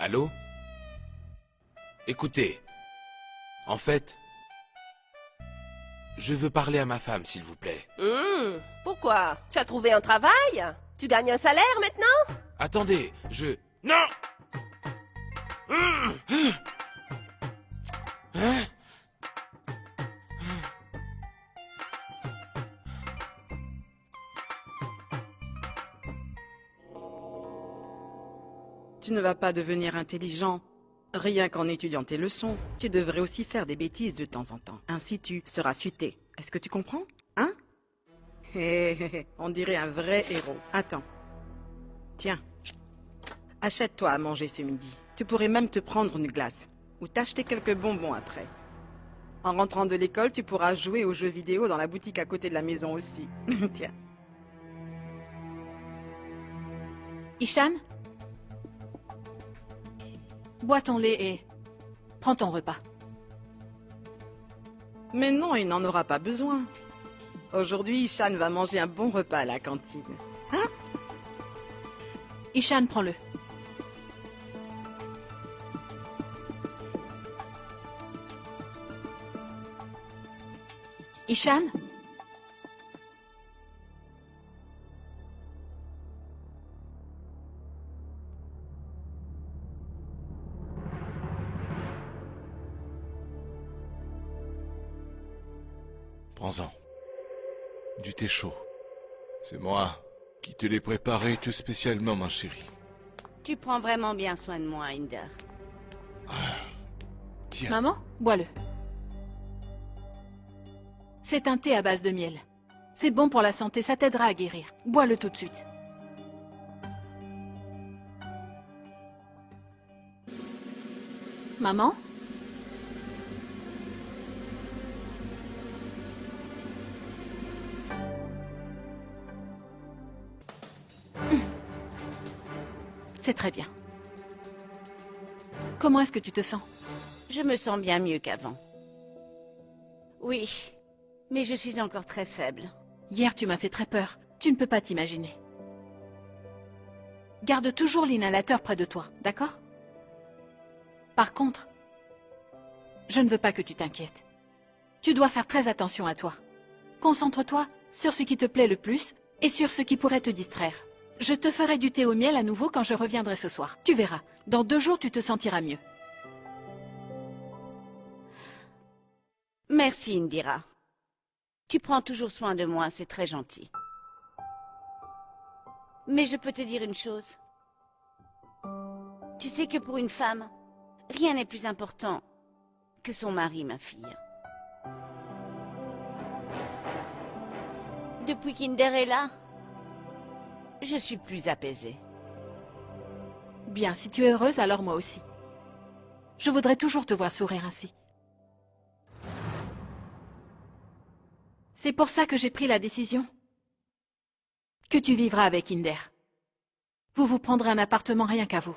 Allô? Écoutez, en fait, je veux parler à ma femme, s'il vous plaît. Pourquoi? Tu as trouvé un travail? Tu gagnes un salaire maintenant? Attendez, Non! Hein? Tu ne vas pas devenir intelligent. Rien qu'en étudiant tes leçons, tu devrais aussi faire des bêtises de temps en temps. Ainsi tu seras futé. Est-ce que tu comprends? Hein? On dirait un vrai héros. Attends. Tiens. Achète-toi à manger ce midi. Tu pourrais même te prendre une glace. Ou t'acheter quelques bonbons après. En rentrant de l'école, tu pourras jouer aux jeux vidéo dans la boutique à côté de la maison aussi. Tiens. Ishan? Bois ton lait et prends ton repas. Mais non, il n'en aura pas besoin. Aujourd'hui, Ishan va manger un bon repas à la cantine. Hein? Ishan, prends-le. Ishan? Prends-en. Du thé chaud. C'est moi qui te l'ai préparé tout spécialement, ma chérie. Tu prends vraiment bien soin de moi, Inder. Tiens. Maman, bois-le. C'est un thé à base de miel. C'est bon pour la santé, ça t'aidera à guérir. Bois-le tout de suite. Maman? C'est très bien. Comment est-ce que tu te sens? Je me sens bien mieux qu'avant. Oui, mais je suis encore très faible. Hier, tu m'as fait très peur. Tu ne peux pas t'imaginer. Garde toujours l'inhalateur près de toi, d'accord? Par contre, je ne veux pas que tu t'inquiètes. Tu dois faire très attention à toi. Concentre-toi sur ce qui te plaît le plus et sur ce qui pourrait te distraire. Je te ferai du thé au miel à nouveau quand je reviendrai ce soir. Tu verras. Dans 2 jours, tu te sentiras mieux. Merci, Indira. Tu prends toujours soin de moi, c'est très gentil. Mais je peux te dire une chose. Tu sais que pour une femme, rien n'est plus important que son mari, ma fille. Depuis qu'Inder est là, je suis plus apaisée. Bien, si tu es heureuse, alors moi aussi. Je voudrais toujours te voir sourire ainsi. C'est pour ça que j'ai pris la décision que tu vivras avec Inder. Vous vous prendrez un appartement rien qu'à vous.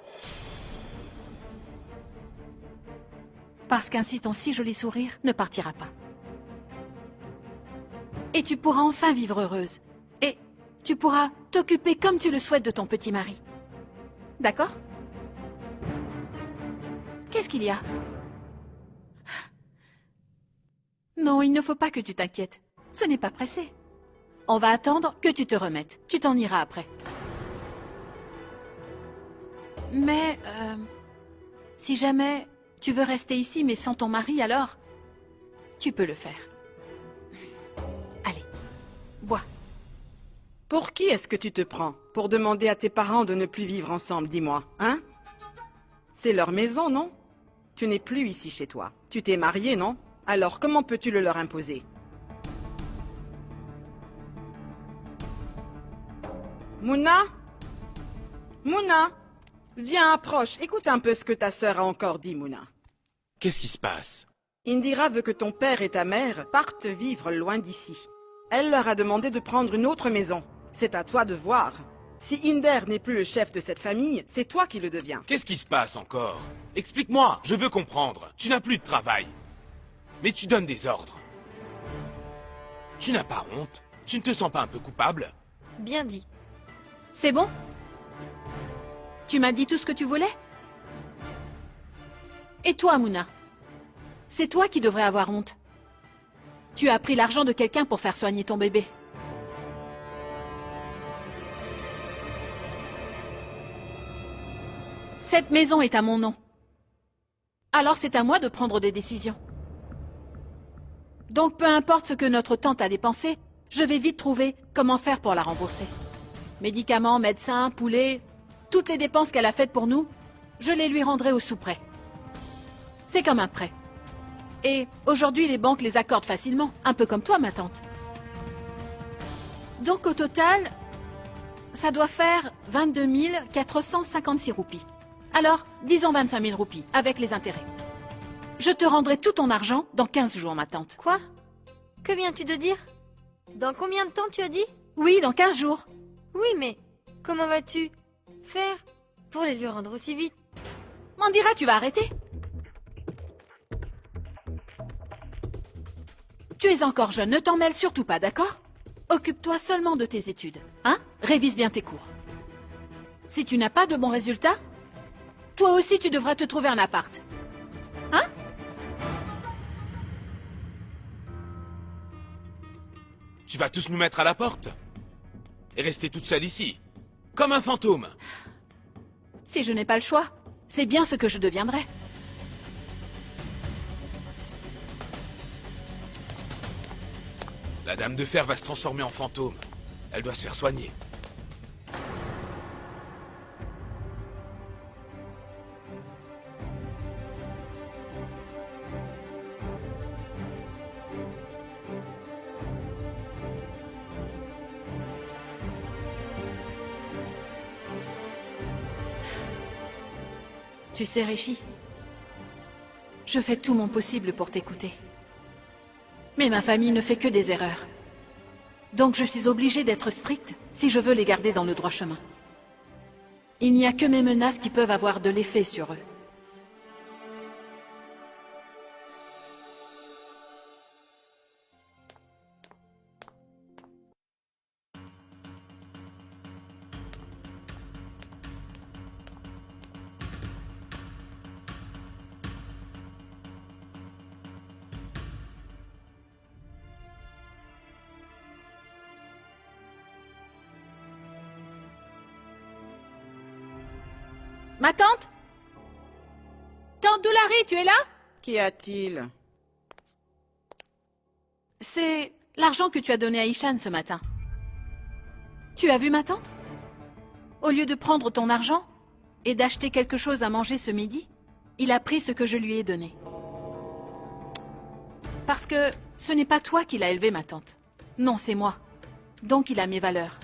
Parce qu'ainsi ton si joli sourire ne partira pas. Et tu pourras enfin vivre heureuse. Et tu pourras t'occuper comme tu le souhaites de ton petit mari. D'accord? Qu'est-ce qu'il y a? Non, il ne faut pas que tu t'inquiètes. Ce n'est pas pressé. On va attendre que tu te remettes. Tu t'en iras après. Mais, si jamais tu veux rester ici mais sans ton mari, alors tu peux le faire. Allez, bois. Pour qui est-ce que tu te prends? Pour demander à tes parents de ne plus vivre ensemble, dis-moi, hein? C'est leur maison, non? Tu n'es plus ici chez toi. Tu t'es marié, non? Alors comment peux-tu le leur imposer? Mouna? Mouna? Viens, approche. Écoute un peu ce que ta sœur a encore dit, Mouna. Qu'est-ce qui se passe? Indira veut que ton père et ta mère partent vivre loin d'ici. Elle leur a demandé de prendre une autre maison. C'est à toi de voir. Si Inder n'est plus le chef de cette famille, c'est toi qui le deviens. Qu'est-ce qui se passe encore? Explique-moi, je veux comprendre. Tu n'as plus de travail. Mais tu donnes des ordres. Tu n'as pas honte? Tu ne te sens pas un peu coupable? Bien dit. C'est bon? Tu m'as dit tout ce que tu voulais? Et toi, Mouna? C'est toi qui devrais avoir honte. Tu as pris l'argent de quelqu'un pour faire soigner ton bébé. Cette maison est à mon nom. Alors c'est à moi de prendre des décisions. Donc peu importe ce que notre tante a dépensé, je vais vite trouver comment faire pour la rembourser. Médicaments, médecins, poulets, toutes les dépenses qu'elle a faites pour nous, je les lui rendrai au sous-prêt. C'est comme un prêt. Et aujourd'hui, les banques les accordent facilement, un peu comme toi, ma tante. Donc au total, ça doit faire 22 456 roupies. Alors, disons 25 000 roupies, avec les intérêts. Je te rendrai tout ton argent dans 15 jours, ma tante. Quoi? Que viens-tu de dire? Dans combien de temps tu as dit? Oui, dans 15 jours. Oui, mais comment vas-tu faire pour les lui rendre aussi vite? Mandira, tu vas arrêter? Tu es encore jeune, ne t'en mêle surtout pas, d'accord? Occupe-toi seulement de tes études, hein? Révise bien tes cours. Si tu n'as pas de bons résultats, toi aussi tu devras te trouver un appart. Hein? Tu vas tous nous mettre à la porte et rester toute seule ici, comme un fantôme. Si je n'ai pas le choix, c'est bien ce que je deviendrai. La dame de fer va se transformer en fantôme. Elle doit se faire soigner. Tu sais, Rishi, je fais tout mon possible pour t'écouter. Mais ma famille ne fait que des erreurs. Donc je suis obligée d'être stricte si je veux les garder dans le droit chemin. Il n'y a que mes menaces qui peuvent avoir de l'effet sur eux. Ma tante? Tante Doulari, tu es là? Qu'y a-t-il? C'est l'argent que tu as donné à Ishan ce matin. Tu as vu ma tante? Au lieu de prendre ton argent et d'acheter quelque chose à manger ce midi, il a pris ce que je lui ai donné. Parce que ce n'est pas toi qui l'as élevé, ma tante. Non, c'est moi. Donc il a mes valeurs.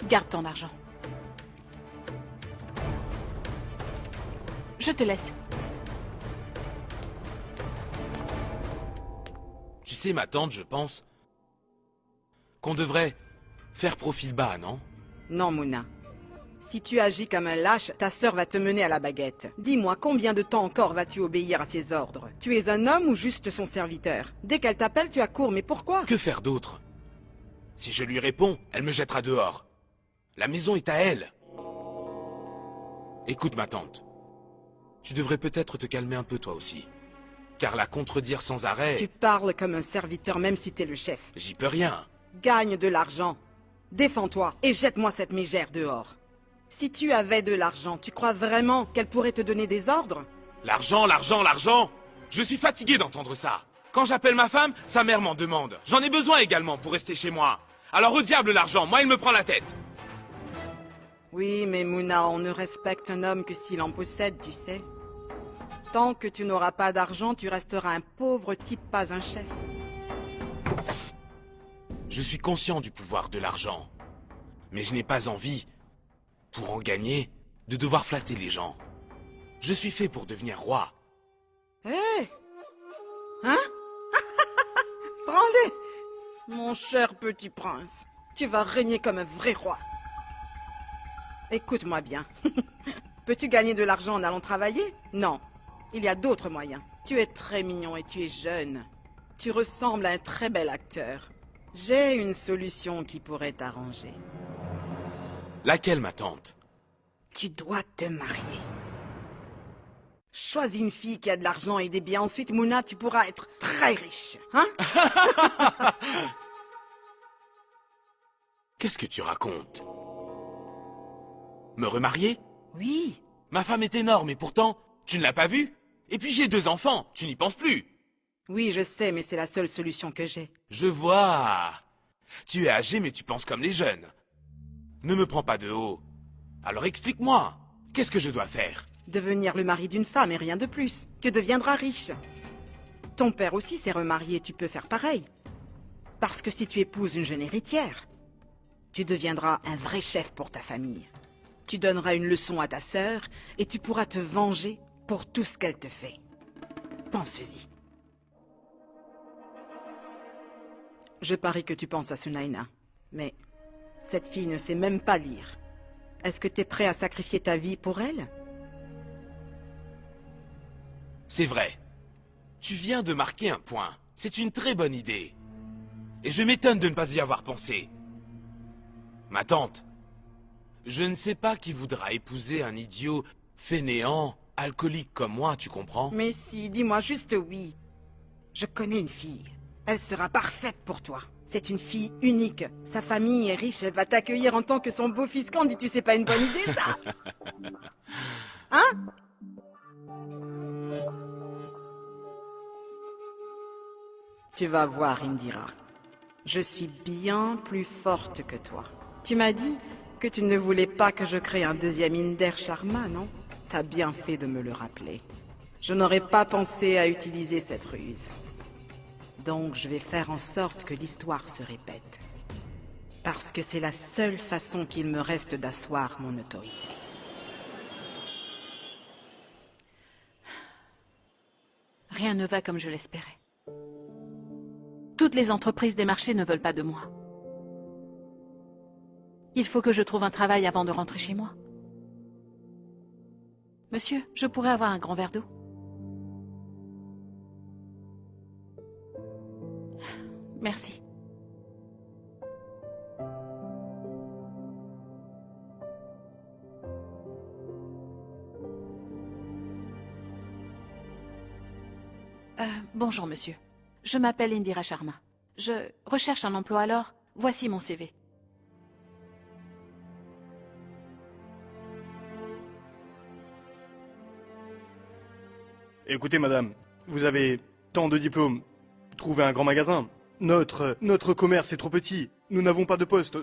Garde ton argent. Je te laisse. Tu sais, ma tante, je pense qu'on devrait faire profil bas, non? Non, Mouna. Si tu agis comme un lâche, ta sœur va te mener à la baguette. Dis-moi, combien de temps encore vas-tu obéir à ses ordres? Tu es un homme ou juste son serviteur? Dès qu'elle t'appelle, tu accours, mais pourquoi? Que faire d'autre? Si je lui réponds, elle me jettera dehors. La maison est à elle. Écoute, ma tante. Tu devrais peut-être te calmer un peu toi aussi. Car la contredire sans arrêt... Tu parles comme un serviteur même si t'es le chef. J'y peux rien. Gagne de l'argent. Défends-toi et jette-moi cette mégère dehors. Si tu avais de l'argent, tu crois vraiment qu'elle pourrait te donner des ordres? L'argent, l'argent, l'argent! Je suis fatigué d'entendre ça. Quand j'appelle ma femme, sa mère m'en demande. J'en ai besoin également pour rester chez moi. Alors au diable l'argent, moi il me prend la tête. Oui, mais Mouna, on ne respecte un homme que s'il en possède, tu sais. Tant que tu n'auras pas d'argent, tu resteras un pauvre type, pas un chef. Je suis conscient du pouvoir de l'argent. Mais je n'ai pas envie, pour en gagner, de devoir flatter les gens. Je suis fait pour devenir roi. Hé! Hein? Prends-les! Mon cher petit prince, tu vas régner comme un vrai roi. Écoute-moi bien. Peux-tu gagner de l'argent en allant travailler? Non. Il y a d'autres moyens. Tu es très mignon et tu es jeune. Tu ressembles à un très bel acteur. J'ai une solution qui pourrait t'arranger. Laquelle, ma tante? Tu dois te marier. Choisis une fille qui a de l'argent et des biens. Ensuite, Mouna, tu pourras être très riche. Hein? Qu'est-ce que tu racontes? Me remarier? Oui. Ma femme est énorme et pourtant, tu ne l'as pas vue? Et puis j'ai 2 enfants, tu n'y penses plus? Oui, je sais, mais c'est la seule solution que j'ai. Je vois. Tu es âgé mais tu penses comme les jeunes. Ne me prends pas de haut. Alors explique-moi, qu'est-ce que je dois faire? Devenir le mari d'une femme et rien de plus. Tu deviendras riche. Ton père aussi s'est remarié, tu peux faire pareil. Parce que si tu épouses une jeune héritière, tu deviendras un vrai chef pour ta famille. Tu donneras une leçon à ta sœur et tu pourras te venger pour tout ce qu'elle te fait. Pense-y. Je parie que tu penses à Sunaina, mais cette fille ne sait même pas lire. Est-ce que tu es prêt à sacrifier ta vie pour elle? C'est vrai. Tu viens de marquer un point. C'est une très bonne idée. Et je m'étonne de ne pas y avoir pensé. Ma tante, je ne sais pas qui voudra épouser un idiot fainéant, alcoolique comme moi, tu comprends? Mais si, dis-moi juste oui. Je connais une fille. Elle sera parfaite pour toi. C'est une fille unique. Sa famille est riche, elle va t'accueillir en tant que son beau-fils. Candy, tu sais pas une bonne idée, ça? Hein? Tu vas voir, Indira. Je suis bien plus forte que toi. Tu m'as dit que tu ne voulais pas que je crée un deuxième Inder Sharma, non? T'as bien fait de me le rappeler. Je n'aurais pas pensé à utiliser cette ruse. Donc je vais faire en sorte que l'histoire se répète. Parce que c'est la seule façon qu'il me reste d'asseoir mon autorité. Rien ne va comme je l'espérais. Toutes les entreprises des marchés ne veulent pas de moi. Il faut que je trouve un travail avant de rentrer chez moi. Monsieur, je pourrais avoir un grand verre d'eau? Merci. Bonjour, monsieur. Je m'appelle Indira Sharma. Je recherche un emploi alors. Voici mon CV. Écoutez, madame, vous avez tant de diplômes. Trouvez un grand magasin. Notre commerce est trop petit. Nous n'avons pas de poste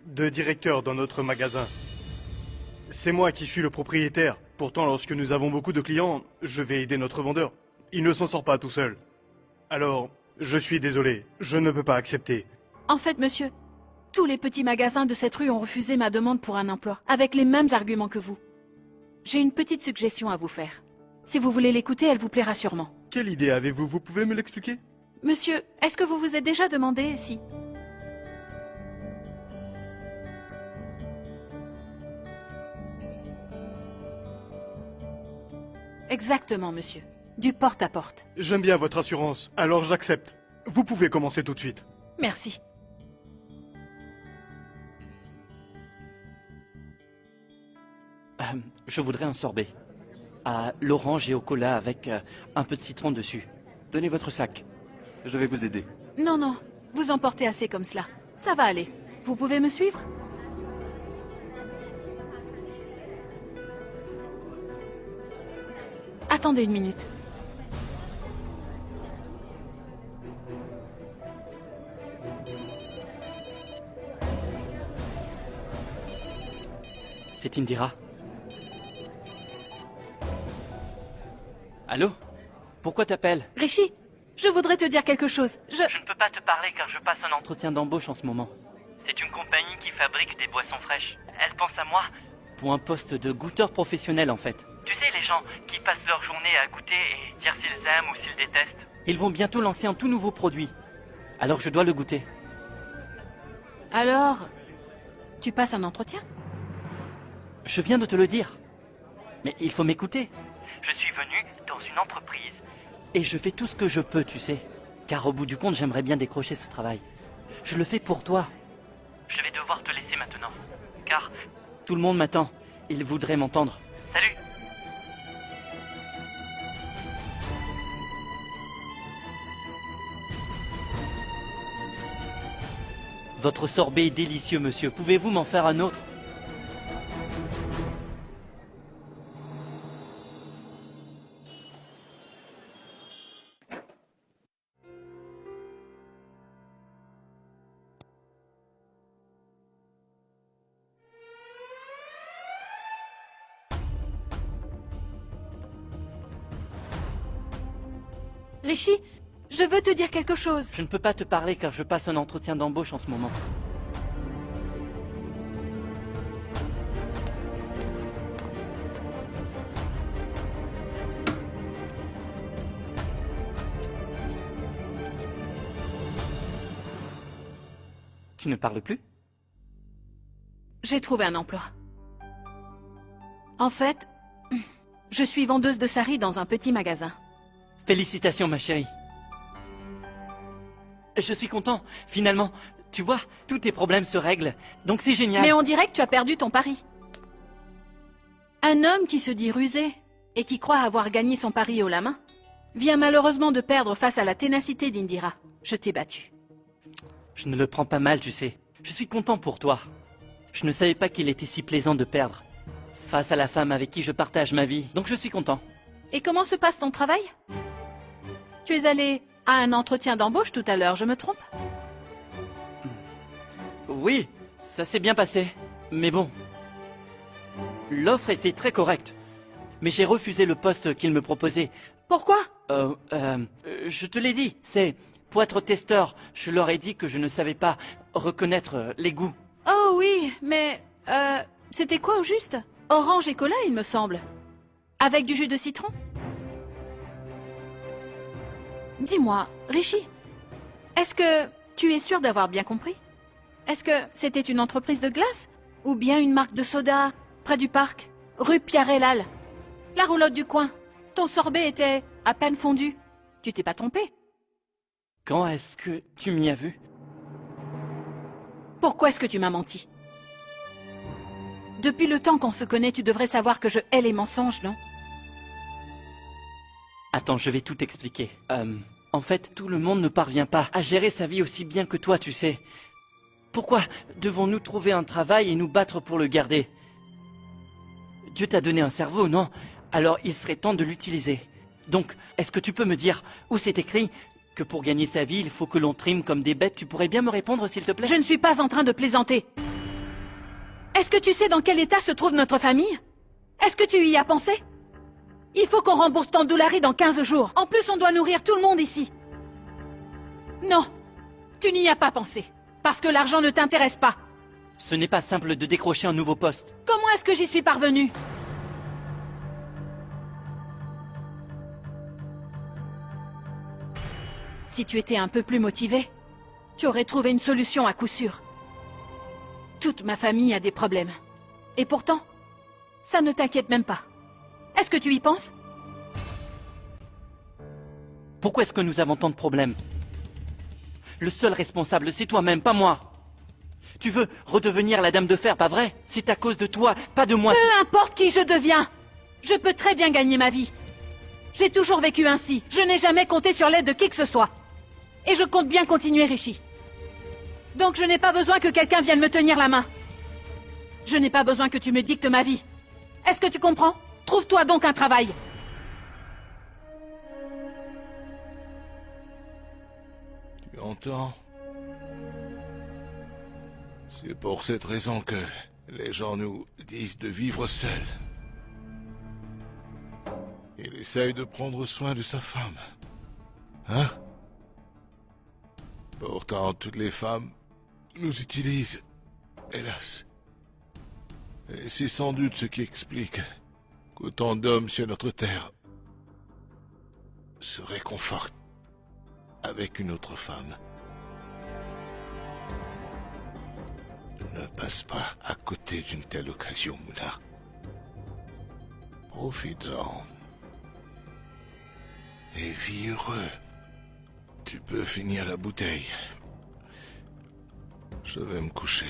de directeur dans notre magasin. C'est moi qui suis le propriétaire. Pourtant, lorsque nous avons beaucoup de clients, je vais aider notre vendeur. Il ne s'en sort pas tout seul. Alors, je suis désolé. Je ne peux pas accepter. En fait, monsieur, tous les petits magasins de cette rue ont refusé ma demande pour un emploi, avec les mêmes arguments que vous. J'ai une petite suggestion à vous faire. Si vous voulez l'écouter, elle vous plaira sûrement. Quelle idée avez-vous? Vous pouvez me l'expliquer? Monsieur, est-ce que vous vous êtes déjà demandé si... Exactement, monsieur. Du porte-à-porte. J'aime bien votre assurance, alors j'accepte. Vous pouvez commencer tout de suite. Merci. Je voudrais un sorbet. À l'orange et au cola avec un peu de citron dessus. Donnez votre sac. Je vais vous aider. Non, non. Vous en portez assez comme cela. Ça va aller. Vous pouvez me suivre? Attendez une minute. C'est Indira. Allô? Pourquoi t'appelles? Rishi, je voudrais te dire quelque chose. Je ne peux pas te parler car je passe un entretien d'embauche en ce moment. C'est une compagnie qui fabrique des boissons fraîches. Elle pense à moi. Pour un poste de goûteur professionnel en fait. Tu sais, les gens qui passent leur journée à goûter et dire s'ils aiment ou s'ils détestent. Ils vont bientôt lancer un tout nouveau produit. Alors je dois le goûter. Alors, tu passes un entretien? Je viens de te le dire. Mais il faut m'écouter. Je suis venu dans une entreprise. Et je fais tout ce que je peux, tu sais. Car au bout du compte, j'aimerais bien décrocher ce travail. Je le fais pour toi. Je vais devoir te laisser maintenant. Car tout le monde m'attend. Ils voudraient m'entendre. Salut! Votre sorbet est délicieux, monsieur. Pouvez-vous m'en faire un autre? Rishi, je veux te dire quelque chose. Je ne peux pas te parler car je passe un entretien d'embauche en ce moment. Tu ne parles plus? J'ai trouvé un emploi. En fait, je suis vendeuse de sari dans un petit magasin. Félicitations, ma chérie. Je suis content. Finalement, tu vois, tous tes problèmes se règlent. Donc c'est génial. Mais on dirait que tu as perdu ton pari. Un homme qui se dit rusé et qui croit avoir gagné son pari haut la main vient malheureusement de perdre face à la ténacité d'Indira. Je t'ai battu. Je ne le prends pas mal, tu sais. Je suis content pour toi. Je ne savais pas qu'il était si plaisant de perdre. Face à la femme avec qui je partage ma vie. Donc je suis content. Et comment se passe ton travail? Tu es allé à un entretien d'embauche tout à l'heure, je me trompe? Oui, ça s'est bien passé. Mais bon, l'offre était très correcte. Mais j'ai refusé le poste qu'il me proposait. Pourquoi? Je te l'ai dit, c'est pour être testeur. Je leur ai dit que je ne savais pas reconnaître les goûts. Oh oui, mais c'était quoi au juste? Orange et cola, il me semble. Avec du jus de citron? Dis-moi, Rishi, est-ce que tu es sûr d'avoir bien compris? Est-ce que c'était une entreprise de glace? Ou bien une marque de soda près du parc, rue Pierre-et-Lal? La roulotte du coin. Ton sorbet était à peine fondu. Tu t'es pas trompé? Quand est-ce que tu m'y as vu? Pourquoi est-ce que tu m'as menti? Depuis le temps qu'on se connaît, tu devrais savoir que je hais les mensonges, non? Attends, je vais tout expliquer. En fait, tout le monde ne parvient pas à gérer sa vie aussi bien que toi, tu sais. Pourquoi devons-nous trouver un travail et nous battre pour le garder? Dieu t'a donné un cerveau, non? Alors il serait temps de l'utiliser. Donc, est-ce que tu peux me dire où c'est écrit que pour gagner sa vie, il faut que l'on trime comme des bêtes? Tu pourrais bien me répondre, s'il te plaît? Je ne suis pas en train de plaisanter. Est-ce que tu sais dans quel état se trouve notre famille? Est-ce que tu y as pensé? Il faut qu'on rembourse ton doulari dans 15 jours. En plus, on doit nourrir tout le monde ici. Non, tu n'y as pas pensé. Parce que l'argent ne t'intéresse pas. Ce n'est pas simple de décrocher un nouveau poste. Comment est-ce que j'y suis parvenue? Si tu étais un peu plus motivé, tu aurais trouvé une solution à coup sûr. Toute ma famille a des problèmes. Et pourtant, ça ne t'inquiète même pas. Est-ce que tu y penses? Pourquoi est-ce que nous avons tant de problèmes? Le seul responsable, c'est toi-même, pas moi. Tu veux redevenir la dame de fer, pas vrai? C'est à cause de toi, pas de moi. Peu importe qui je deviens, je peux très bien gagner ma vie. J'ai toujours vécu ainsi. Je n'ai jamais compté sur l'aide de qui que ce soit. Et je compte bien continuer, Rishi. Donc je n'ai pas besoin que quelqu'un vienne me tenir la main. Je n'ai pas besoin que tu me dictes ma vie. Est-ce que tu comprends? Trouve-toi donc un travail. Tu entends? C'est pour cette raison que les gens nous disent de vivre seuls. Il essaye de prendre soin de sa femme. Hein? Pourtant, toutes les femmes nous utilisent, hélas. Et c'est sans doute ce qui explique qu'autant d'hommes sur notre terre se réconfortent avec une autre femme. Ne passe pas à côté d'une telle occasion, Mouna. Profites-en. Et vis heureux. Tu peux finir la bouteille. Je vais me coucher.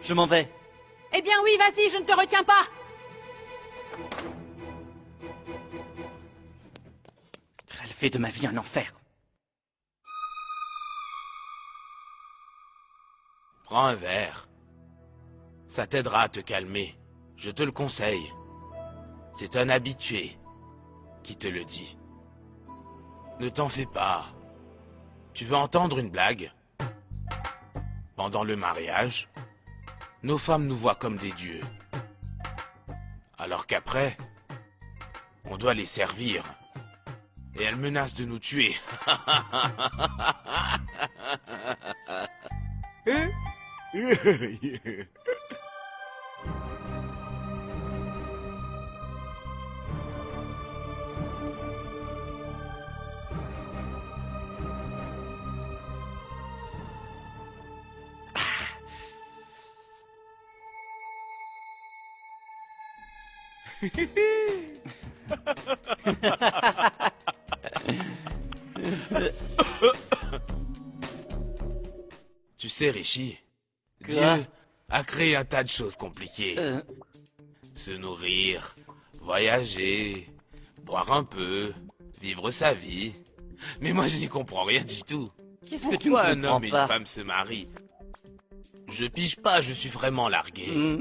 Je m'en vais. Eh bien oui, vas-y, je ne te retiens pas. Elle fait de ma vie un enfer. Prends un verre. Ça t'aidera à te calmer. Je te le conseille. C'est un habitué qui te le dit. Ne t'en fais pas. Tu veux entendre une blague? Pendant le mariage, nos femmes nous voient comme des dieux. Alors qu'après, on doit les servir. Et elles menacent de nous tuer. Tu sais, Rishi, Dieu a créé un tas de choses compliquées. Se nourrir, voyager, boire un peu, vivre sa vie. Mais moi, je n'y comprends rien du tout. Qu'est-ce que tu ne Pourquoi un comprends homme et pas? une femme se marient? Je pige pas, je suis vraiment largué.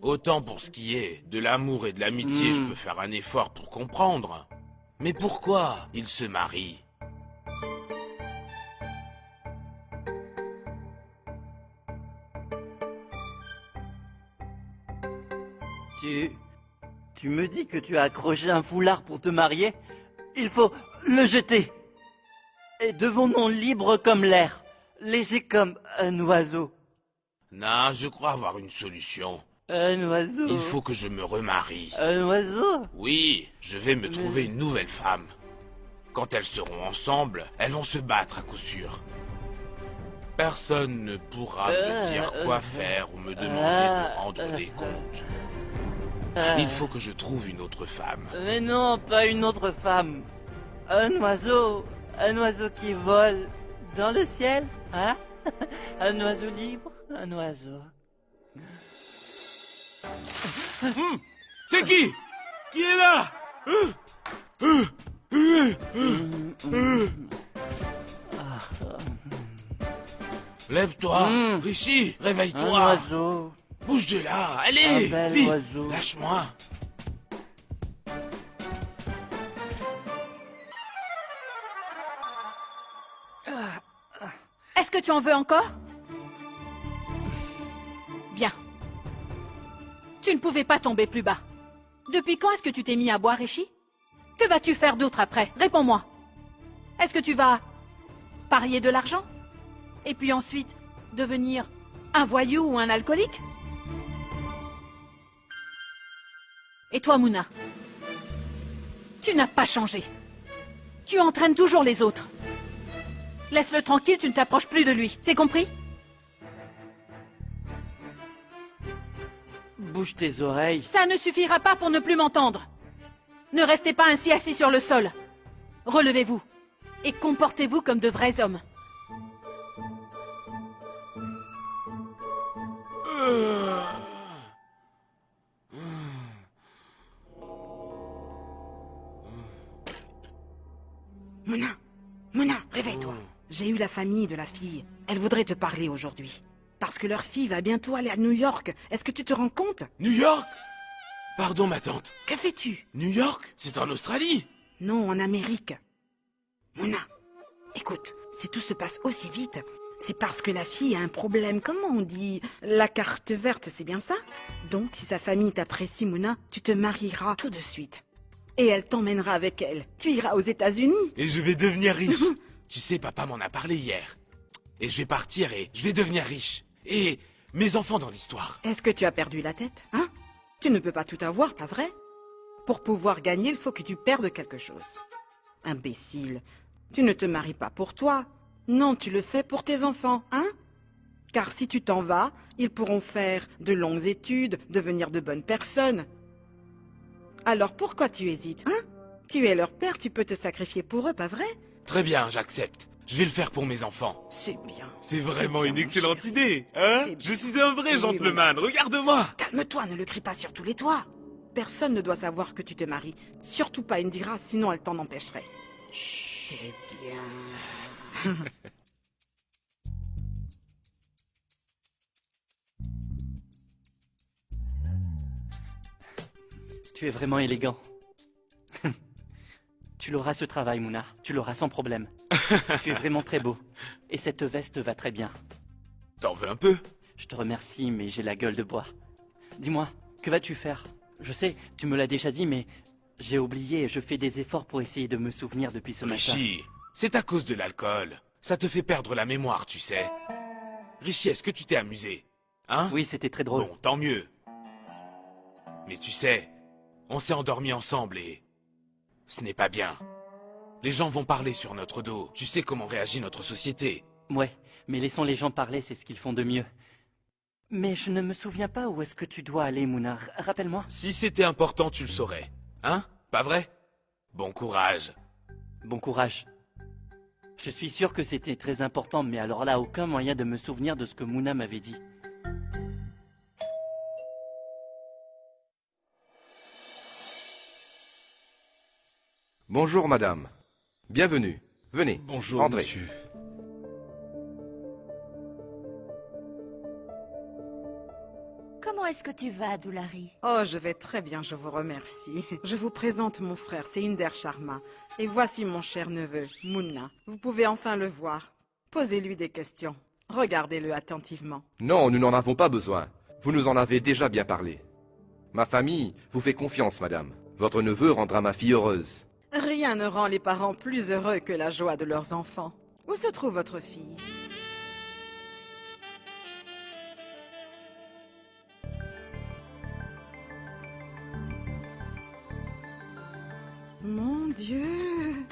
Autant pour ce qui est de l'amour et de l'amitié, je peux faire un effort pour comprendre. Mais pourquoi ils se marient? Tu me dis que tu as accroché un foulard pour te marier? Il faut le jeter. Et devenons libres comme l'air, légers comme un oiseau. Non, je crois avoir une solution. Un oiseau? Il faut que je me remarie. Un oiseau? Oui, je vais me trouver une nouvelle femme. Quand elles seront ensemble, elles vont se battre à coup sûr. Personne ne pourra me dire quoi faire ou me demander de rendre des comptes. Il faut que je trouve une autre femme. Mais non, pas une autre femme. Un oiseau qui vole dans le ciel, hein? Un oiseau libre, un oiseau. C'est qui? Qui est là? Lève-toi, Rishi, Un réveille-toi. oiseau. Bouge de là, Un allez, bel vite, oiseau. lâche-moi. Est-ce que tu en veux encore? Bien. Tu ne pouvais pas tomber plus bas. Depuis quand est-ce que tu t'es mis à boire, Rishi? Que vas-tu faire d'autre après? Réponds-moi. Est-ce que tu vas parier de l'argent? Et puis ensuite, devenir un voyou ou un alcoolique? Et toi, Mouna? Tu n'as pas changé. Tu entraînes toujours les autres. Laisse-le tranquille, tu ne t'approches plus de lui. C'est compris? Bouge tes oreilles. Ça ne suffira pas pour ne plus m'entendre. Ne restez pas ainsi assis sur le sol. Relevez-vous et comportez-vous comme de vrais hommes. Mouna, réveille-toi. J'ai eu la famille de la fille. Elle voudrait te parler aujourd'hui. Parce que leur fille va bientôt aller à New York. Est-ce que tu te rends compte? New York? Pardon, ma tante. Que fais-tu? New York? C'est en Australie? Non, en Amérique. Mouna, écoute, si tout se passe aussi vite, c'est parce que la fille a un problème. Comment on dit? La carte verte, c'est bien ça? Donc, si sa famille t'apprécie, Mouna, tu te marieras tout de suite. Et elle t'emmènera avec elle. Tu iras aux États-Unis. Et je vais devenir riche. Tu sais, papa m'en a parlé hier. Et je vais partir et je vais devenir riche. Et mes enfants dans l'histoire. Est-ce que tu as perdu la tête, hein? Tu ne peux pas tout avoir, pas vrai? Pour pouvoir gagner, il faut que tu perdes quelque chose. Imbécile, tu ne te maries pas pour toi. Non, tu le fais pour tes enfants, hein? Car si tu t'en vas, ils pourront faire de longues études, devenir de bonnes personnes. Alors pourquoi tu hésites, hein? Tu es leur père, tu peux te sacrifier pour eux, pas vrai? Très bien, j'accepte. Je vais le faire pour mes enfants. C'est bien. C'est vraiment bien, une mon excellente chéri. idée, hein? C'est Je bien. suis un vrai Oui, gentleman, mais- regarde-moi! Calme-toi, ne le crie pas sur tous les toits. Personne ne doit savoir que tu te maries. Surtout pas Indira, sinon elle t'en empêcherait. Chut, c'est bien. Tu es vraiment élégant. Tu l'auras ce travail, Mouna. Tu l'auras sans problème. Tu es vraiment très beau. Et cette veste va très bien. T'en veux un peu? Je te remercie, mais j'ai la gueule de bois. Dis-moi, que vas-tu faire? Je sais, tu me l'as déjà dit, mais j'ai oublié et je fais des efforts pour essayer de me souvenir depuis ce matin. Richie, c'est à cause de l'alcool. Ça te fait perdre la mémoire, tu sais. Richie, est-ce que tu t'es amusé? Hein? Oui, c'était très drôle. Bon, tant mieux. Mais tu sais, on s'est endormis ensemble et... ce n'est pas bien. Les gens vont parler sur notre dos. Tu sais comment réagit notre société. Ouais, mais laissons les gens parler, c'est ce qu'ils font de mieux. Mais je ne me souviens pas où est-ce que tu dois aller, Mouna. Rappelle-moi. Si c'était important, tu le saurais. Hein? Pas vrai? Bon courage. Bon courage. Je suis sûr que c'était très important, mais alors là, aucun moyen de me souvenir de ce que Mouna m'avait dit. Bonjour, madame. Bienvenue. Venez. Bonjour, entrez. monsieur. Comment est-ce que tu vas, Doulari? Oh, je vais très bien, je vous remercie. Je vous présente mon frère, c'est Inder Sharma. Et voici mon cher neveu, Munna. Vous pouvez enfin le voir. Posez-lui des questions. Regardez-le attentivement. Non, nous n'en avons pas besoin. Vous nous en avez déjà bien parlé. Ma famille vous fait confiance, madame. Votre neveu rendra ma fille heureuse. Rien ne rend les parents plus heureux que la joie de leurs enfants. Où se trouve votre fille? Mon Dieu!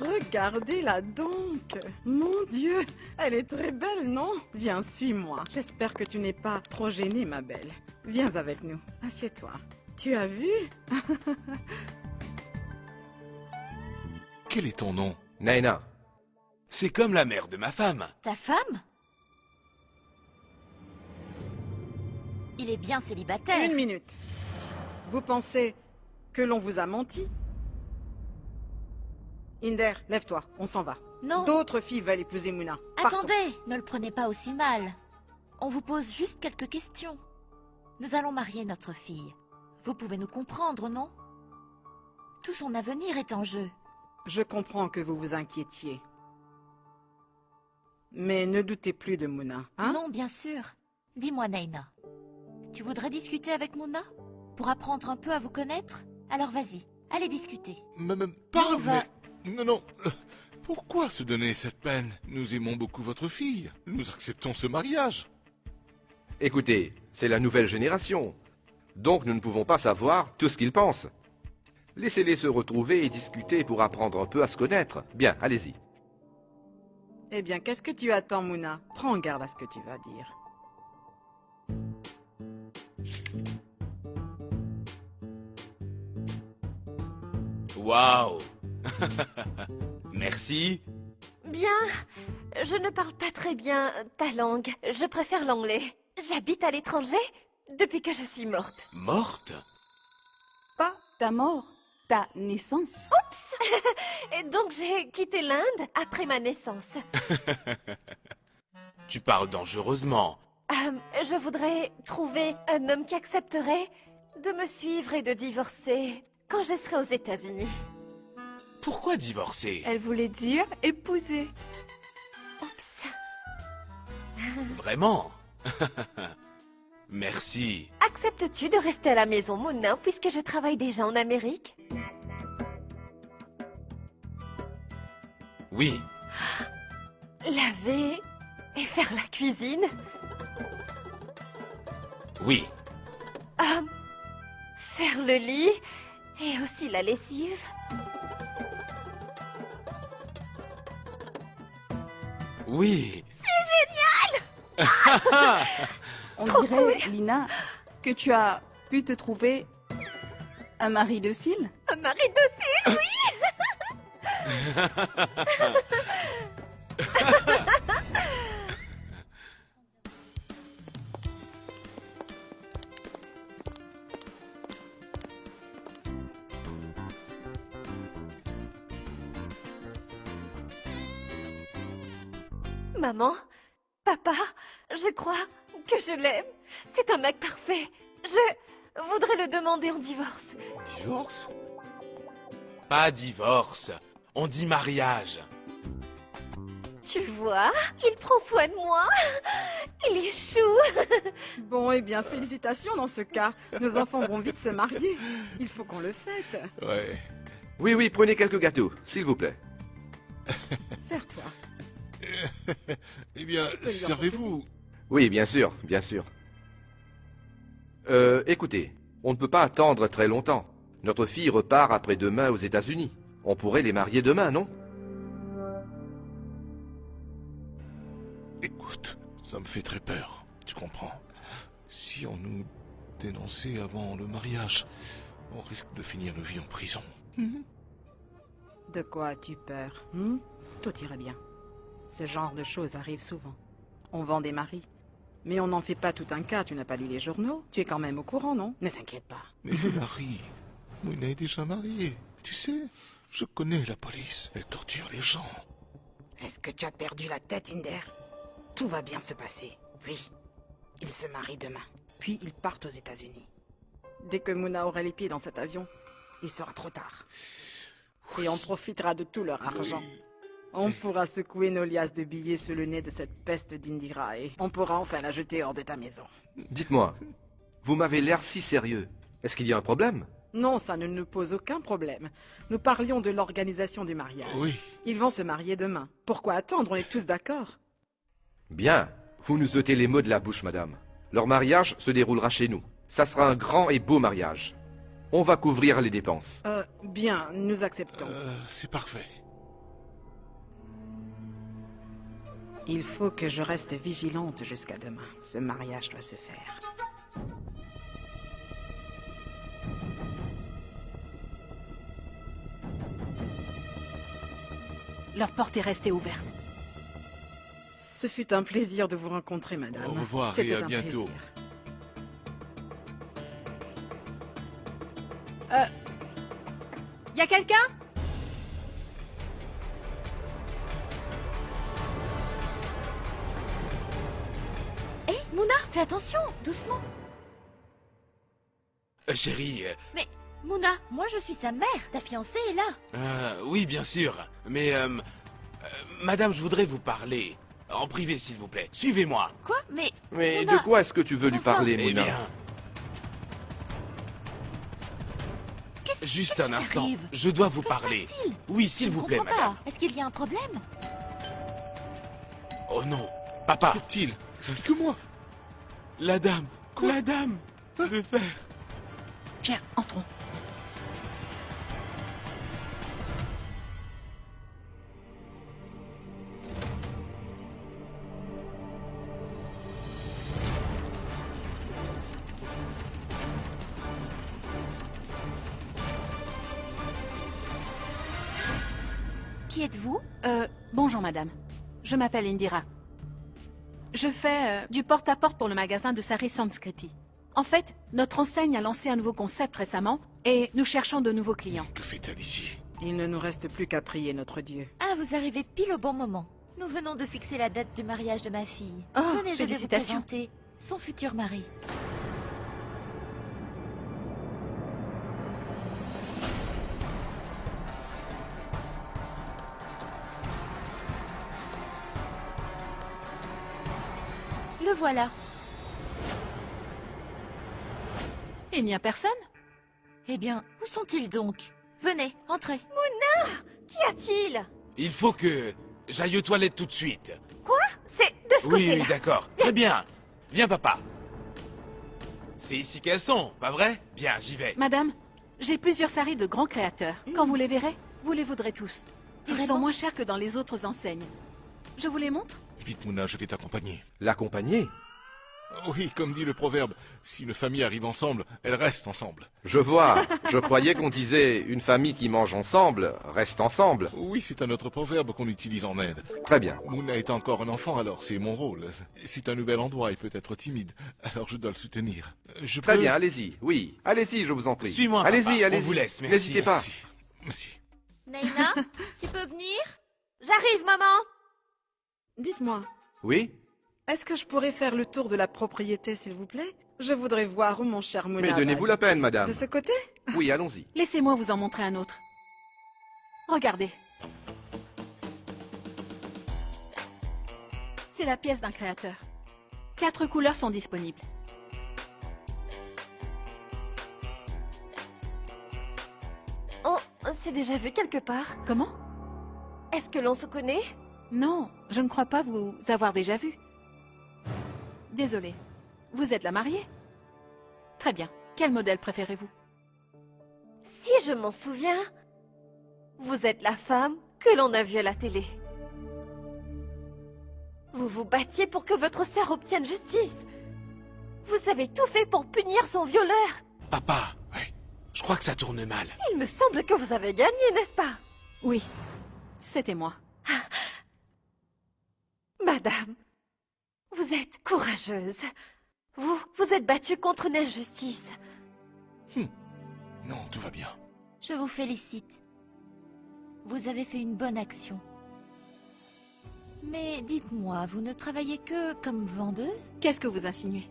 Regardez-la donc! Mon Dieu! Elle est très belle, non? Viens, suis-moi. J'espère que tu n'es pas trop gênée, ma belle. Viens avec nous. Assieds-toi. Tu as vu? Quel est ton nom? Naina. C'est comme la mère de ma femme. Ta femme? Il est bien célibataire. Une minute. Vous pensez que l'on vous a menti? Inder, lève-toi, on s'en va. Non. D'autres filles veulent épouser Mouna. Partons. Attendez, ne le prenez pas aussi mal. On vous pose juste quelques questions. Nous allons marier notre fille. Vous pouvez nous comprendre, non? Tout son avenir est en jeu. Je comprends que vous vous inquiétiez. Mais ne doutez plus de Mouna, hein? Non, bien sûr. Dis-moi, Naina. Tu voudrais discuter avec Mouna? Pour apprendre un peu à vous connaître? Alors vas-y, allez discuter. Parle, On va- mais... Non, non. Pourquoi se donner cette peine? Nous aimons beaucoup votre fille. Nous acceptons ce mariage. Écoutez, c'est la nouvelle génération. Donc nous ne pouvons pas savoir tout ce qu'ils pensent. Laissez-les se retrouver et discuter pour apprendre un peu à se connaître. Bien, allez-y. Eh bien, qu'est-ce que tu attends, Mouna? Prends garde à ce que tu vas dire. Waouh! Merci. Bien, je ne parle pas très bien ta langue. Je préfère l'anglais. J'habite à l'étranger depuis que je suis morte. Morte? Pas ta mort, ta naissance. Oups! Et donc j'ai quitté l'Inde après ma naissance. Tu parles dangereusement. Je voudrais trouver un homme qui accepterait de me suivre et de divorcer quand je serai aux États-Unis. Pourquoi divorcer? Elle voulait dire épouser. Oups. Vraiment? Merci. Acceptes-tu de rester à la maison, Mouna, puisque je travaille déjà en Amérique? Oui. Laver et faire la cuisine? Oui. Faire le lit et aussi la lessive? Oui. On dirait, Lina, que tu as pu te trouver un mari docile. Un mari docile, oui! Maman, papa, je crois que je l'aime. C'est un mec parfait. Je voudrais le demander en divorce. Divorce? Pas divorce, on dit mariage. Tu vois, il prend soin de moi. Il est chou. Bon, eh bien, félicitations dans ce cas. Nos enfants vont vite se marier. Il faut qu'on le fête. Ouais. Oui, oui, prenez quelques gâteaux, s'il vous plaît. Serre-toi. Eh bien, Tu peux lui en servez-vous. Oui, bien sûr, bien sûr. Écoutez, on ne peut pas attendre très longtemps. Notre fille repart après-demain aux États-Unis. On pourrait les marier demain, non? Écoute, ça me fait très peur, tu comprends. Si on nous dénonçait avant le mariage, on risque de finir nos vies en prison. De quoi as-tu peur? Tout irait bien. Ce genre de choses arrive souvent. On vend des maris. Mais on n'en fait pas tout un cas, tu n'as pas lu les journaux. Tu es quand même au courant, non? Ne t'inquiète pas. Mais Larry, Mouna est déjà mariée. Tu sais, je connais la police. Elle torture les gens. Est-ce que tu as perdu la tête, Inder? Tout va bien se passer. Oui. Ils se marient demain. Puis ils partent aux États-Unis. Dès que Mouna aura les pieds dans cet avion, il sera trop tard. Et on profitera de tout leur argent. On pourra secouer nos liasses de billets sous le nez de cette peste d'Indira et on pourra enfin la jeter hors de ta maison. Dites-moi, vous m'avez l'air si sérieux. Est-ce qu'il y a un problème? Non, ça ne nous pose aucun problème. Nous parlions de l'organisation du mariage. Oui. Ils vont se marier demain. Pourquoi attendre? On est tous d'accord. Bien, vous nous ôtez les mots de la bouche, madame. Leur mariage se déroulera chez nous. Ça sera un grand et beau mariage. On va couvrir les dépenses. Bien, nous acceptons. C'est parfait. Il faut que je reste vigilante jusqu'à demain. Ce mariage doit se faire. Leur porte est restée ouverte. Ce fut un plaisir de vous rencontrer, madame. Au revoir et C'était à un bientôt. plaisir. Y a quelqu'un? Hé, Mouna, fais attention, doucement. Chérie, Mais, Mouna, moi je suis sa mère, ta fiancée est là. oui, bien sûr. Mais, madame, je voudrais vous parler. En privé, s'il vous plaît. Suivez-moi. Quoi? Mais Mais Mouna, de quoi est-ce que tu veux lui Enfin. parler, Eh Mouna? bien, juste qu'est-ce un qui instant. t'arrive? Je dois vous Que parler. se passe-t-il? Oui, s'il vous plaît, Je comprends madame. pas. Est-ce qu'il y a un problème? Oh non, papa, Qu'est-il? Que moi? la dame, la dame de fer. Viens, entrons. Qui êtes-vous? Bonjour madame. Je m'appelle Indira. Je fais du porte-à-porte pour le magasin de Sari Sanskriti. En fait, notre enseigne a lancé un nouveau concept récemment et nous cherchons de nouveaux clients. Que fait-elle ici? Il ne nous reste plus qu'à prier notre Dieu. Ah, vous arrivez pile au bon moment. Nous venons de fixer la date du mariage de ma fille. Oh, Venez, je vais vous félicitations. présenter son futur mari. Le voilà. Il n'y a personne? Eh bien, où sont-ils donc? Venez, entrez. Qu'y a-t-il? Il faut que j'aille aux toilettes tout de suite. C'est de ce Oui, côté-là. oui, d'accord. Très bien. Viens, papa. C'est ici qu'elles sont, pas vrai? Bien, j'y vais. Madame, j'ai plusieurs saris de grands créateurs. Quand vous les verrez, vous les voudrez tous. Ils Vraiment? sont moins chers que dans les autres enseignes. Je vous les montre? Vite, Mouna, je vais t'accompagner. L'accompagner? Oui, comme dit le proverbe, si une famille arrive ensemble, elle reste ensemble. Je vois. Je croyais qu'on disait une famille qui mange ensemble reste ensemble. Oui, c'est un autre proverbe qu'on utilise en Inde. Très bien. Mouna est encore un enfant, alors c'est mon rôle. C'est un nouvel endroit, il peut être timide, alors je dois le soutenir. Je Très peux- bien, allez-y. Oui, allez-y, je vous en prie. Suis-moi, Allez-y, papa. allez-y. On vous laisse, merci. N'hésitez pas. Merci. Merci. Naina, tu peux venir? J'arrive, maman. Dites-moi, Oui? est-ce que je pourrais faire le tour de la propriété, s'il vous plaît? Je voudrais voir où mon cher Mouna Mais va. donnez-vous la peine, madame. De ce côté? Oui, allons-y. Laissez-moi vous en montrer un autre. Regardez. C'est la pièce d'un créateur. 4 couleurs sont disponibles. On s'est déjà vu quelque part. Comment? Est-ce que l'on se connaît? Non, je ne crois pas vous avoir déjà vu. Désolée. Vous êtes la mariée? Très bien. Quel modèle préférez-vous? Si je m'en souviens, vous êtes la femme que l'on a vue à la télé. Vous vous battiez pour que votre sœur obtienne justice. Vous avez tout fait pour punir son violeur. Papa, oui. Je crois que ça tourne mal. Il me semble que vous avez gagné, n'est-ce pas? Oui, c'était moi. Madame, vous êtes courageuse. Vous êtes battue contre une injustice. Non, tout va bien. Je vous félicite. Vous avez fait une bonne action. Mais dites-moi, vous ne travaillez que comme vendeuse? Qu'est-ce que vous insinuez?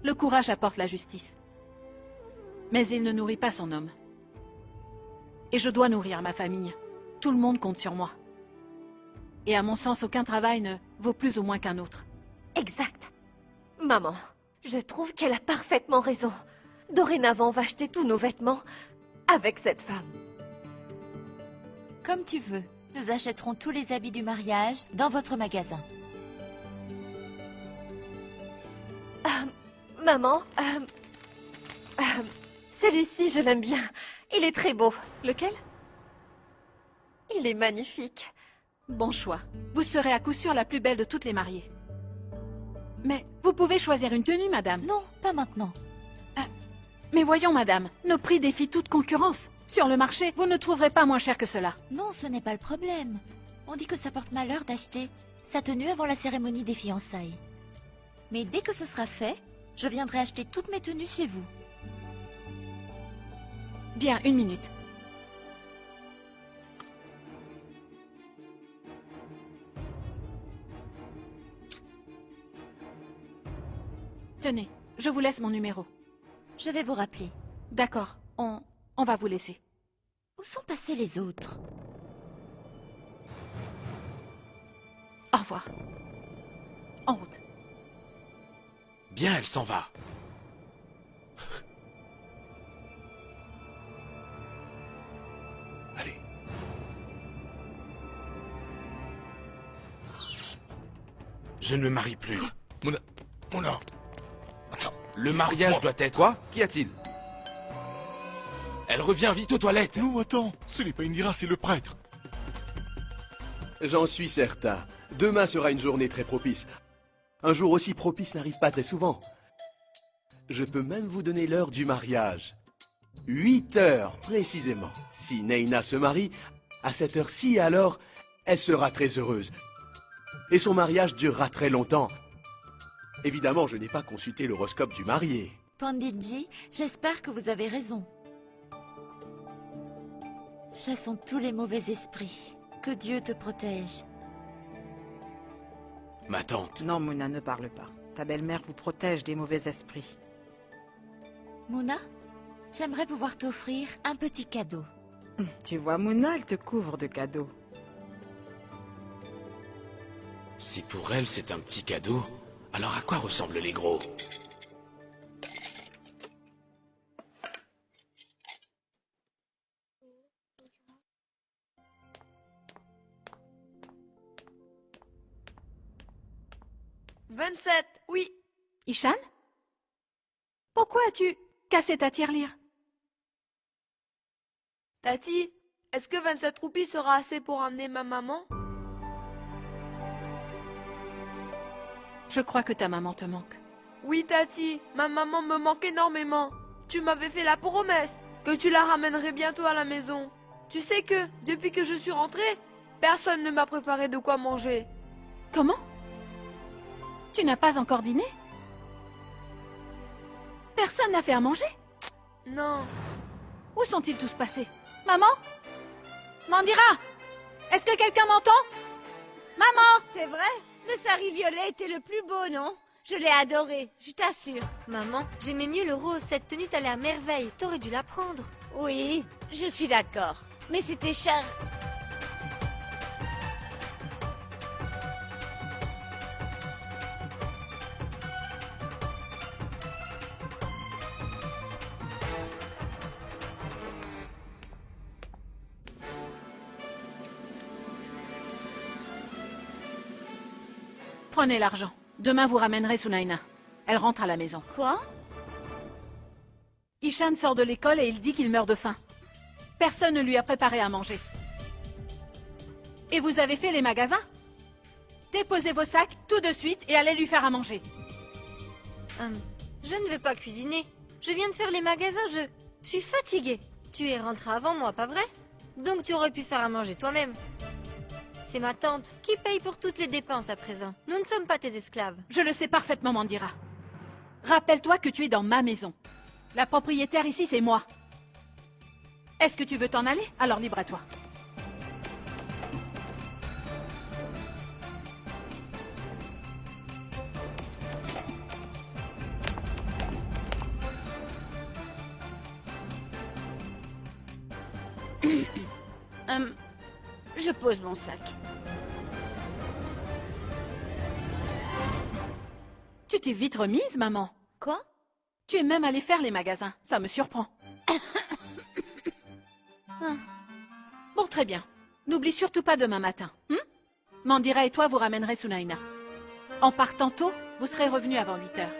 Le courage apporte la justice. Mais il ne nourrit pas son homme. Et je dois nourrir ma famille. Tout le monde compte sur moi. Et à mon sens, aucun travail ne vaut plus ou moins qu'un autre. Exact. Maman, je trouve qu'elle a parfaitement raison. Dorénavant, on va acheter tous nos vêtements avec cette femme. Comme tu veux. Nous achèterons tous les habits du mariage dans votre magasin. Maman, celui-ci, je l'aime bien. Il est très beau. Lequel? Il est magnifique. Bon choix. Vous serez à coup sûr la plus belle de toutes les mariées. Mais vous pouvez choisir une tenue, madame. Non, pas maintenant. Mais voyons, madame, nos prix défient toute concurrence. Sur le marché, vous ne trouverez pas moins cher que cela. Non, ce n'est pas le problème. On dit que ça porte malheur d'acheter sa tenue avant la cérémonie des fiançailles. Mais dès que ce sera fait, je viendrai acheter toutes mes tenues chez vous. Bien, 1 minute. Tenez, je vous laisse mon numéro. Je vais vous rappeler. D'accord, on va vous laisser. Où sont passés les autres? Au revoir. En route. Bien, elle s'en va. Allez. Je ne me marie plus. Mouna. Le mariage doit être... Quoi? Qu'y a-t-il? Elle revient vite aux toilettes. Non, attends. Ce n'est pas Indira, c'est le prêtre. J'en suis certain. Demain sera une journée très propice. Un jour aussi propice n'arrive pas très souvent. Je peux même vous donner l'heure du mariage. 8 heures, précisément. Si Neina se marie, à cette heure-ci, alors, elle sera très heureuse. Et son mariage durera très longtemps. Évidemment, je n'ai pas consulté l'horoscope du marié. Panditji, j'espère que vous avez raison. Chassons tous les mauvais esprits. Que Dieu te protège. Ma tante. Non, Mouna, ne parle pas. Ta belle-mère vous protège des mauvais esprits. Mouna, j'aimerais pouvoir t'offrir un petit cadeau. Tu vois, Mouna, elle te couvre de cadeaux. Si pour elle c'est un petit cadeau, alors à quoi ressemblent les gros? « 27, oui. » Ishan? Pourquoi as-tu cassé ta tirelire? Tati, est-ce que 27 roupies sera assez pour emmener ma maman? Je crois que ta maman te manque. Oui, Tati, ma maman me manque énormément. Tu m'avais fait la promesse que tu la ramènerais bientôt à la maison. Tu sais que, depuis que je suis rentrée, personne ne m'a préparé de quoi manger. Comment? Tu n'as pas encore dîné? Personne n'a fait à manger? Non. Où sont-ils tous passés? Maman? Mandira? Est-ce que quelqu'un m'entend? Maman! C'est vrai? Le sari violet était le plus beau, non? Je l'ai adoré, je t'assure. Maman, j'aimais mieux le rose. Cette tenue t'allait à merveille. T'aurais dû la prendre. Oui, je suis d'accord. Mais c'était cher. Prenez l'argent. Demain, vous ramènerez Sunaina. Elle rentre à la maison. Quoi? Ishan sort de l'école et il dit qu'il meurt de faim. Personne ne lui a préparé à manger. Et vous avez fait les magasins? Déposez vos sacs tout de suite et allez lui faire à manger. Je ne vais pas cuisiner. Je viens de faire les magasins, je suis fatiguée. Tu es rentrée avant moi, pas vrai? Donc tu aurais pu faire à manger toi-même. C'est ma tante qui paye pour toutes les dépenses à présent. Nous ne sommes pas tes esclaves. Je le sais parfaitement, Mandira. Rappelle-toi que tu es dans ma maison. La propriétaire ici, c'est moi. Est-ce que tu veux t'en aller? Alors libre à toi. Je pose mon sac. Tu t'es vite remise, maman. Quoi? Tu es même allée faire les magasins. Ça me surprend. Bon, très bien. N'oublie surtout pas demain matin. Mandira et toi, vous ramènerez Sunaina. En partant tôt, vous serez revenus avant 8 heures.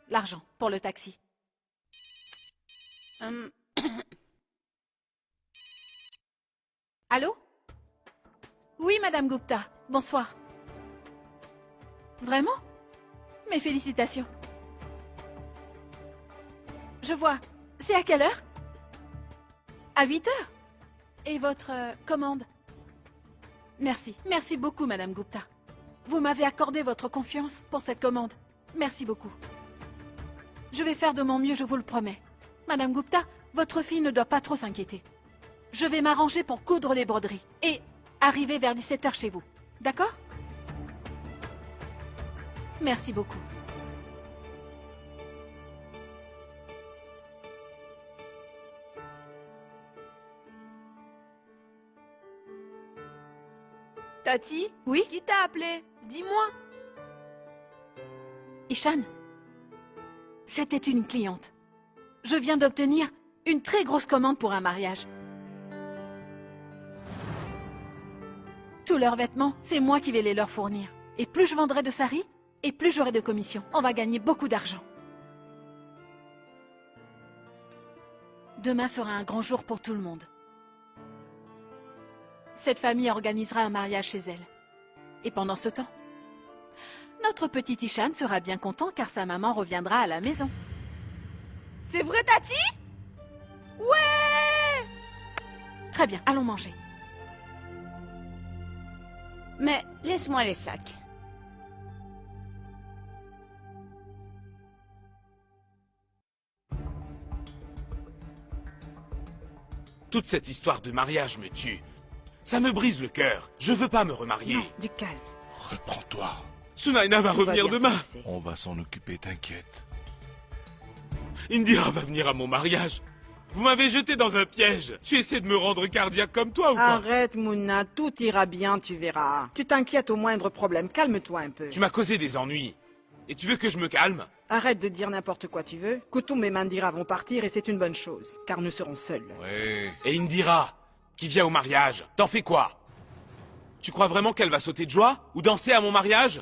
L'argent pour le taxi. Allô? Oui, Madame Gupta. Bonsoir. Vraiment? Mes félicitations. Je vois. C'est à quelle heure? À 8 heures? Et votre commande? Merci. Merci beaucoup, Madame Gupta. Vous m'avez accordé votre confiance pour cette commande. Merci beaucoup. Je vais faire de mon mieux, je vous le promets. Madame Gupta, votre fille ne doit pas trop s'inquiéter. Je vais m'arranger pour coudre les broderies et arriver vers 17 heures chez vous. D'accord? Merci beaucoup. Tati? Oui? Qui t'a appelé? Dis-moi. Ishan, c'était une cliente. Je viens d'obtenir une très grosse commande pour un mariage. Tous leurs vêtements, c'est moi qui vais les leur fournir. Et plus je vendrai de saris, et plus j'aurai de commissions. On va gagner beaucoup d'argent. Demain sera un grand jour pour tout le monde. Cette famille organisera un mariage chez elle. Et pendant ce temps, notre petit Ishan sera bien content car sa maman reviendra à la maison. C'est vrai, Tati? Ouais! Très bien, allons manger. Mais laisse-moi les sacs. Toute cette histoire de mariage me tue. Ça me brise le cœur. Je veux pas me remarier. Non, du calme. Reprends-toi. Sunaina va Tout va revenir bien se demain. passer. On va s'en occuper, t'inquiète. Indira va venir à mon mariage. Vous m'avez jeté dans un piège. Tu essaies de me rendre cardiaque comme toi ou quoi? Arrête, Mouna, tout ira bien, tu verras. Tu t'inquiètes au moindre problème, calme-toi un peu. Tu m'as causé des ennuis. Et tu veux que je me calme? Arrête de dire n'importe quoi tu veux. Koutoum et Mandira vont partir et c'est une bonne chose, car nous serons seuls. Ouais. Et Indira, qui vient au mariage, t'en fais quoi? Tu crois vraiment qu'elle va sauter de joie? Ou danser à mon mariage?